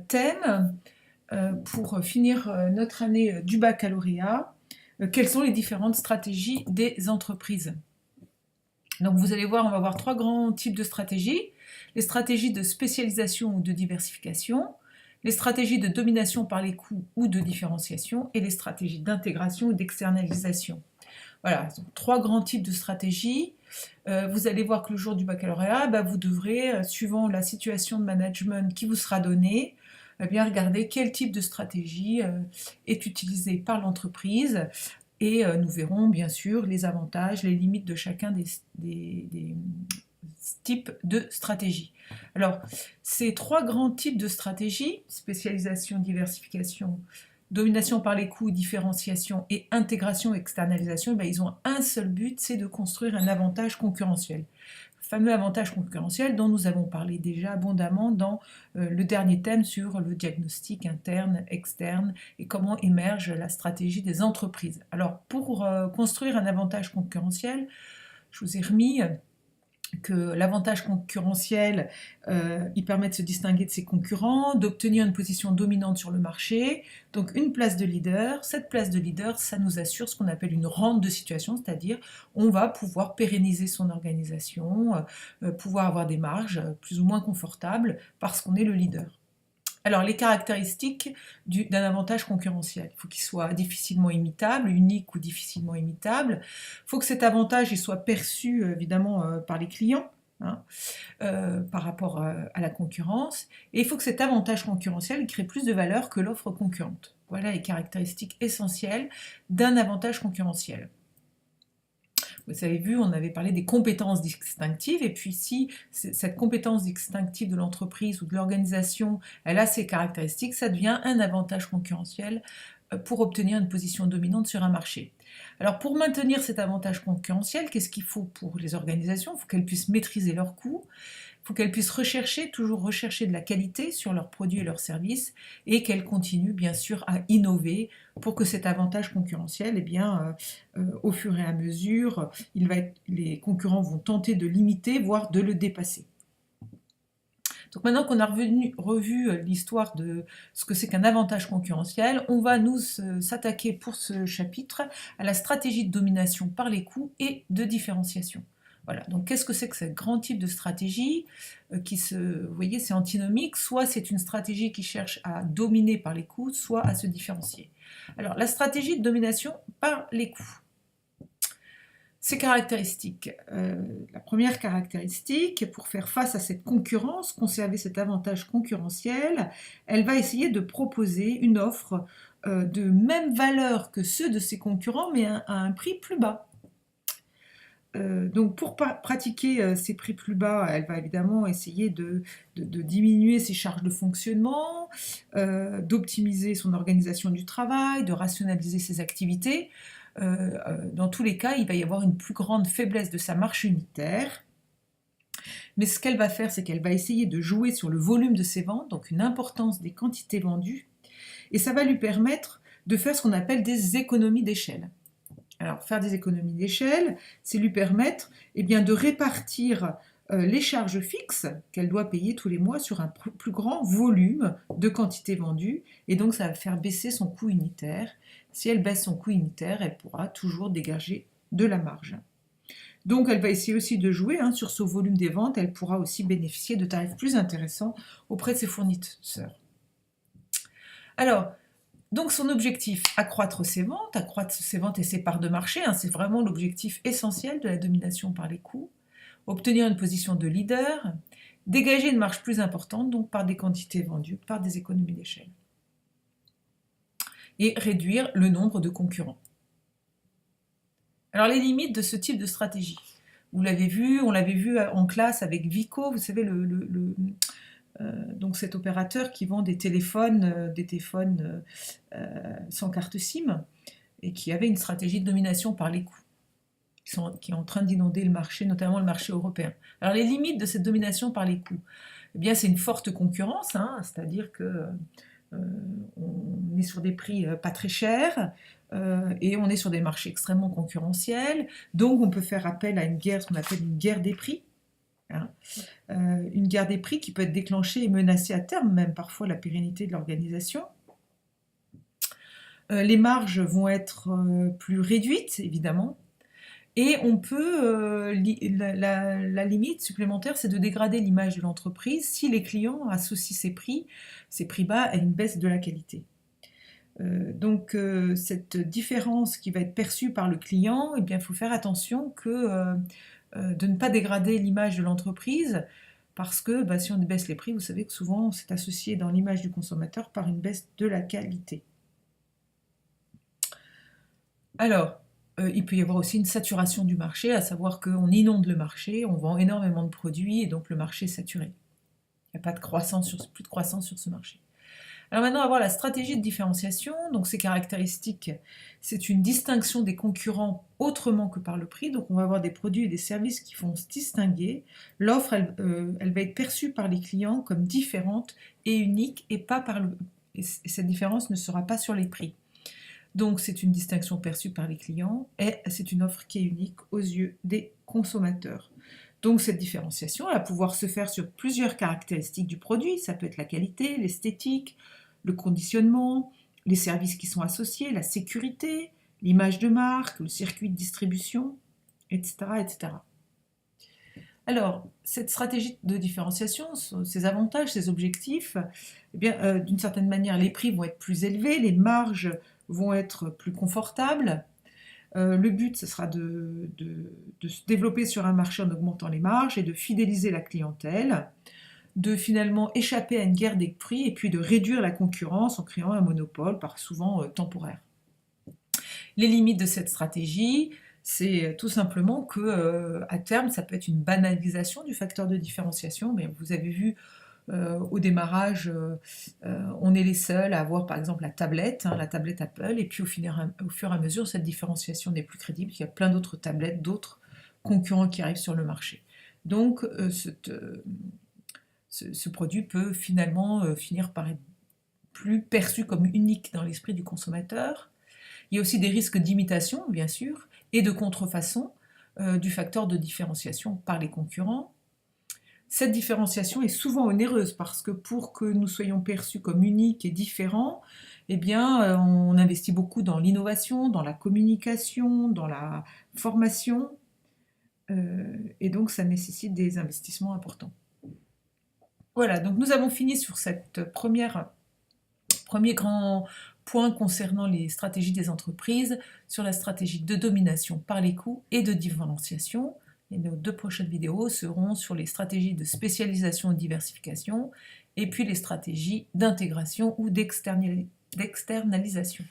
thème pour finir notre année du baccalauréat. Quelles sont les différentes stratégies des entreprises? Donc vous allez voir, on va voir trois grands types de stratégies. Les stratégies de spécialisation ou de diversification, les stratégies de domination par les coûts ou de différenciation, et les stratégies d'intégration ou d'externalisation. Voilà, donc trois grands types de stratégies. Vous allez voir que le jour du baccalauréat, vous devrez, suivant la situation de management qui vous sera donnée, bien regarder quel type de stratégie est utilisée par l'entreprise. Et nous verrons bien sûr les avantages, les limites de chacun des types de stratégies. Alors, ces trois grands types de stratégies, spécialisation, diversification, domination par les coûts, différenciation et intégration, externalisation, ils ont un seul but, c'est de construire un avantage concurrentiel. Le fameux avantage concurrentiel dont nous avons parlé déjà abondamment dans le dernier thème sur le diagnostic interne, externe et comment émerge la stratégie des entreprises. Alors, pour construire un avantage concurrentiel, je vous ai remis que l'avantage concurrentiel, il permet de se distinguer de ses concurrents, d'obtenir une position dominante sur le marché, donc une place de leader. Cette place de leader, ça nous assure ce qu'on appelle une rente de situation, c'est-à-dire on va pouvoir pérenniser son organisation, pouvoir avoir des marges plus ou moins confortables parce qu'on est le leader. Alors, les caractéristiques d'un avantage concurrentiel. Il faut qu'il soit difficilement imitable, unique ou difficilement imitable. Il faut que cet avantage il soit perçu, évidemment, par les clients, hein, par rapport à la concurrence. Et il faut que cet avantage concurrentiel crée plus de valeur que l'offre concurrente. Voilà les caractéristiques essentielles d'un avantage concurrentiel. Vous avez vu, on avait parlé des compétences distinctives, et puis si cette compétence distinctive de l'entreprise ou de l'organisation, elle a ces caractéristiques, ça devient un avantage concurrentiel pour obtenir une position dominante sur un marché. Alors pour maintenir cet avantage concurrentiel, qu'est-ce qu'il faut pour les organisations? Il faut qu'elles puissent maîtriser leurs coûts, il faut qu'elles puissent toujours rechercher de la qualité sur leurs produits et leurs services, et qu'elles continuent bien sûr à innover pour que cet avantage concurrentiel, au fur et à mesure, les concurrents vont tenter de l'imiter, voire de le dépasser. Donc maintenant qu'on a revu l'histoire de ce que c'est qu'un avantage concurrentiel, on va nous s'attaquer pour ce chapitre à la stratégie de domination par les coûts et de différenciation. Voilà, donc qu'est-ce que c'est que ce grand type de stratégie vous voyez, c'est antinomique, soit c'est une stratégie qui cherche à dominer par les coûts, soit à se différencier. Alors, la stratégie de domination par les coûts. Ces caractéristiques. La première caractéristique, pour faire face à cette concurrence, conserver cet avantage concurrentiel, elle va essayer de proposer une offre de même valeur que ceux de ses concurrents, mais à un prix plus bas. Donc pour pratiquer ces prix plus bas, elle va évidemment essayer de diminuer ses charges de fonctionnement, d'optimiser son organisation du travail, de rationaliser ses activités. Dans tous les cas, il va y avoir une plus grande faiblesse de sa marge unitaire. Mais ce qu'elle va faire, c'est qu'elle va essayer de jouer sur le volume de ses ventes, donc une importance des quantités vendues, et ça va lui permettre de faire ce qu'on appelle des économies d'échelle. Alors, faire des économies d'échelle, c'est lui permettre de répartir les charges fixes qu'elle doit payer tous les mois sur un plus grand volume de quantités vendues, et donc ça va faire baisser son coût unitaire. Si elle baisse son coût unitaire, elle pourra toujours dégager de la marge. Donc elle va essayer aussi de jouer sur ce volume des ventes, elle pourra aussi bénéficier de tarifs plus intéressants auprès de ses fournisseurs. Alors, donc son objectif, accroître ses ventes et ses parts de marché, c'est vraiment l'objectif essentiel de la domination par les coûts, obtenir une position de leader, dégager une marge plus importante, donc par des quantités vendues, par des économies d'échelle, et réduire le nombre de concurrents. Alors les limites de ce type de stratégie, vous l'avez vu, on l'avait vu en classe avec Vico, vous savez, donc cet opérateur qui vend des téléphones sans carte SIM et qui avait une stratégie de domination par les coûts, qui est en train d'inonder le marché, notamment le marché européen. Alors les limites de cette domination par les coûts, c'est une forte concurrence, c'est-à-dire que on est sur des prix pas très chers et on est sur des marchés extrêmement concurrentiels, donc on peut faire appel à une guerre, ce qu'on appelle une guerre des prix. hein. Une guerre des prix qui peut être déclenchée et menacer à terme même parfois la pérennité de l'organisation. Les marges vont être plus réduites, évidemment. Et on peut, la limite supplémentaire, c'est de dégrader l'image de l'entreprise si les clients associent ces prix bas, à une baisse de la qualité. Donc cette différence qui va être perçue par le client, eh bien, il faut faire attention de ne pas dégrader l'image de l'entreprise, parce que bah, si on baisse les prix, vous savez que souvent c'est associé dans l'image du consommateur par une baisse de la qualité. Alors, il peut y avoir aussi une saturation du marché, à savoir qu'on inonde le marché, on vend énormément de produits et donc le marché est saturé. Il n'y a pas de plus de croissance sur ce marché. Alors maintenant, on va voir la stratégie de différenciation. Donc ces caractéristiques, c'est une distinction des concurrents autrement que par le prix. Donc on va avoir des produits et des services qui vont se distinguer. L'offre, elle va être perçue par les clients comme différente et unique, et cette différence ne sera pas sur les prix. Donc c'est une distinction perçue par les clients et c'est une offre qui est unique aux yeux des consommateurs. Donc cette différenciation, elle va pouvoir se faire sur plusieurs caractéristiques du produit. Ça peut être la qualité, l'esthétique, le conditionnement, les services qui sont associés, la sécurité, l'image de marque, le circuit de distribution, etc., etc. Alors, cette stratégie de différenciation, ses avantages, ses objectifs, eh bien, d'une certaine manière, les prix vont être plus élevés, les marges vont être plus confortables. Le but, ce sera de se développer sur un marché en augmentant les marges et de fidéliser la clientèle, de finalement échapper à une guerre des prix et puis de réduire la concurrence en créant un monopole, souvent temporaire. Les limites de cette stratégie, c'est tout simplement que à terme, ça peut être une banalisation du facteur de différenciation. Mais vous avez vu au démarrage, on est les seuls à avoir par exemple la tablette Apple, et puis au fur et à mesure, cette différenciation n'est plus crédible. Il y a plein d'autres tablettes, d'autres concurrents qui arrivent sur le marché. Donc ce produit peut finalement finir par être plus perçu comme unique dans l'esprit du consommateur. Il y a aussi des risques d'imitation, bien sûr, et de contrefaçon du facteur de différenciation par les concurrents. Cette différenciation est souvent onéreuse parce que pour que nous soyons perçus comme uniques et différents, eh bien, on investit beaucoup dans l'innovation, dans la communication, dans la formation, et donc ça nécessite des investissements importants. Voilà, donc nous avons fini sur cette premier grand point concernant les stratégies des entreprises, sur la stratégie de domination par les coûts et de différenciation. Et nos 2 prochaines vidéos seront sur les stratégies de spécialisation et de diversification, et puis les stratégies d'intégration ou d'externalisation.